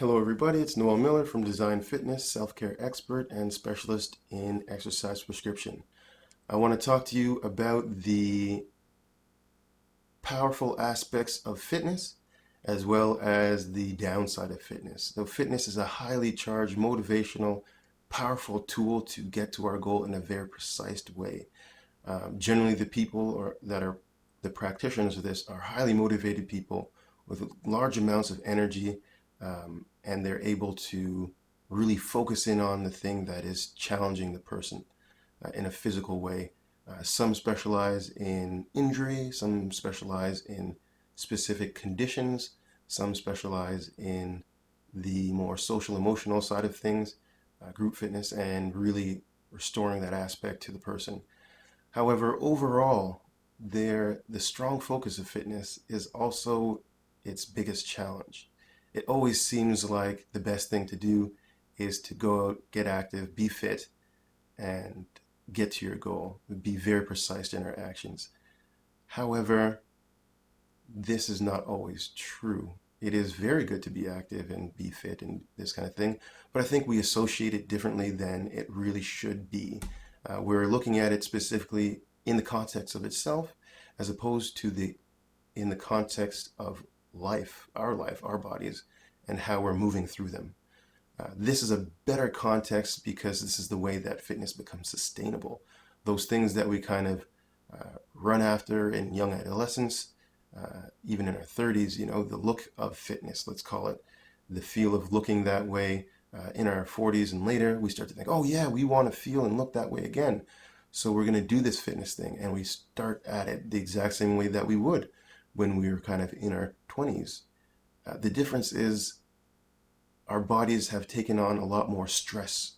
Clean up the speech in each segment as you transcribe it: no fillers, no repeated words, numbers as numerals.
Hello everybody, it's Noel Miller from Design Fitness, self-care expert and specialist in exercise prescription. I want to talk to you about the powerful aspects of fitness as well as the downside of fitness. So fitness is a highly charged, motivational, powerful tool to get to our goal in a very precise way. Generally, the people that are the practitioners of this are highly motivated people with large amounts of energy, and they're able to really focus in on the thing that is challenging the person in a physical way. Some specialize in injury, some specialize in specific conditions, some specialize in the more social emotional side of things, group fitness, and really restoring that aspect to the person. However, overall, the strong focus of fitness is also its biggest challenge. It always seems like the best thing to do is to go out, get active, be fit, and get to your goal. Be very precise in our actions. However, this is not always true. It is very good to be active and be fit and this kind of thing, but I think we associate it differently than it really should be. We're looking at it specifically in the context of itself, as opposed to in the context of life, our bodies, and how we're moving through them. This is a better context because this is the way that fitness becomes sustainable. Those things that we kind of run after in young adolescence, even in our 30s, the look of fitness, let's call it, the feel of looking that way. In our 40s and later, we start to think, oh yeah, we want to feel and look that way again. So we're going to do this fitness thing, and we start at it the exact same way that we would when we were kind of in our 20s. The difference is our bodies have taken on a lot more stress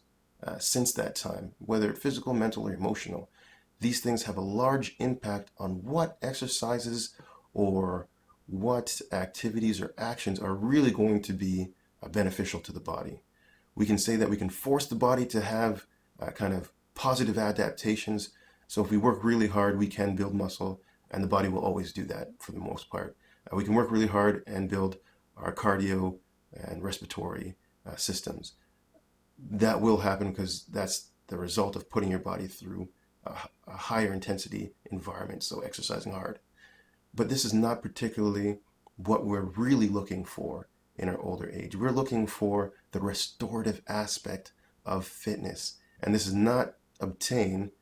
since that time, whether it's physical, mental, or emotional. These things have a large impact on what exercises or what activities or actions are really going to be beneficial to the body. We can say that we can force the body to have kind of positive adaptations. So if we work really hard, we can build muscle, and the body will always do that for the most part. We can work really hard and build our cardio and respiratory systems. That will happen because that's the result of putting your body through a higher intensity environment, so exercising hard. But this is not particularly what we're really looking for in our older age. We're looking for the restorative aspect of fitness. And this is not obtained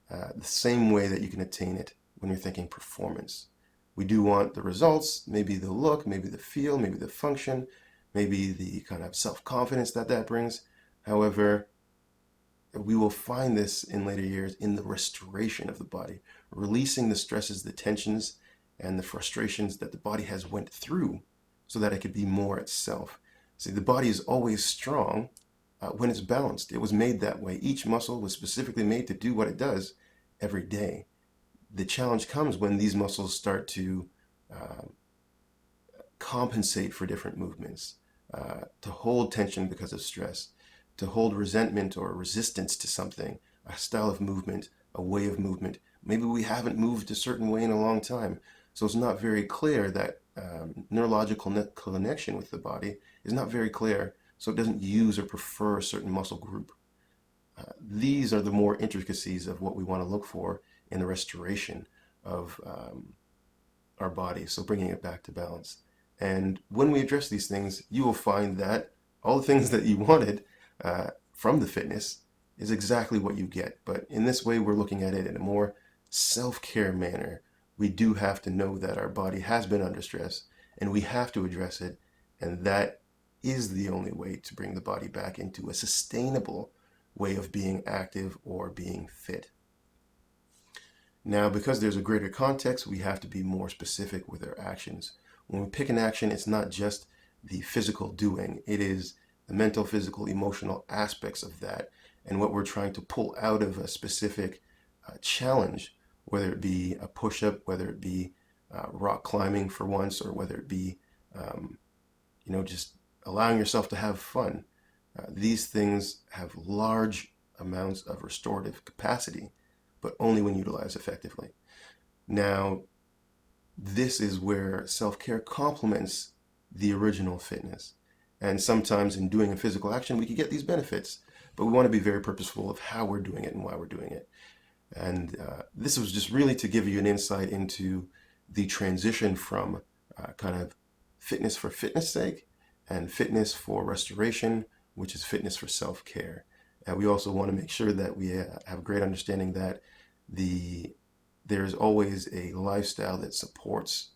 the same way that you can attain it when you're thinking performance. We do want the results, maybe the look, maybe the feel, maybe the function, maybe the kind of self-confidence that brings. However, we will find this in later years in the restoration of the body, releasing the stresses, the tensions, and the frustrations that the body has went through so that it could be more itself. See, the body is always strong when it's balanced. It was made that way. Each muscle was specifically made to do what it does every day. The challenge comes when these muscles start to compensate for different movements, to hold tension because of stress, to hold resentment or resistance to something, a style of movement, a way of movement. Maybe we haven't moved a certain way in a long time, so it's not very clear that neurological connection with the body is not very clear, so it doesn't use or prefer a certain muscle group. These are the more intricacies of what we want to look for in the restoration of our body, so bringing it back to balance. And when we address these things, you will find that all the things that you wanted from the fitness is exactly what you get. But in this way, we're looking at it in a more self-care manner. We do have to know that our body has been under stress, and we have to address it, and that is the only way to bring the body back into a sustainable way of being active or being fit. Now, because there's a greater context, we have to be more specific with our actions. When we pick an action, it's not just the physical doing, it is the mental, physical, emotional aspects of that, and what we're trying to pull out of a specific challenge, whether it be a push-up, whether it be rock climbing for once, or whether it be just allowing yourself to have fun. These things have large amounts of restorative capacity, but only when utilized effectively. Now, this is where self-care complements the original fitness. And sometimes in doing a physical action, we can get these benefits, but we want to be very purposeful of how we're doing it and why we're doing it. And this was just really to give you an insight into the transition from kind of fitness for fitness sake and fitness for restoration, which is fitness for self-care. And we also want to make sure that we have a great understanding that there's always a lifestyle that supports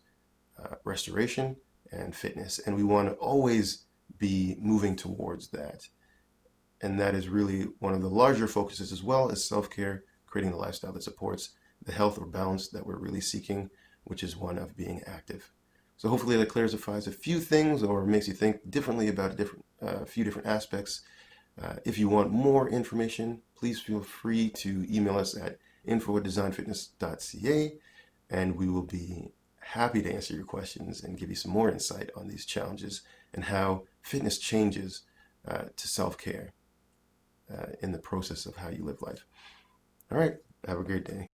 restoration and fitness. And we want to always be moving towards that. And that is really one of the larger focuses, as well as self-care, creating a lifestyle that supports the health or balance that we're really seeking, which is one of being active. So hopefully that clarifies a few things or makes you think differently about a few different aspects. If you want more information, please feel free to email us at info@designfitness.ca, and we will be happy to answer your questions and give you some more insight on these challenges and how fitness changes to self-care in the process of how you live life. All right, have a great day.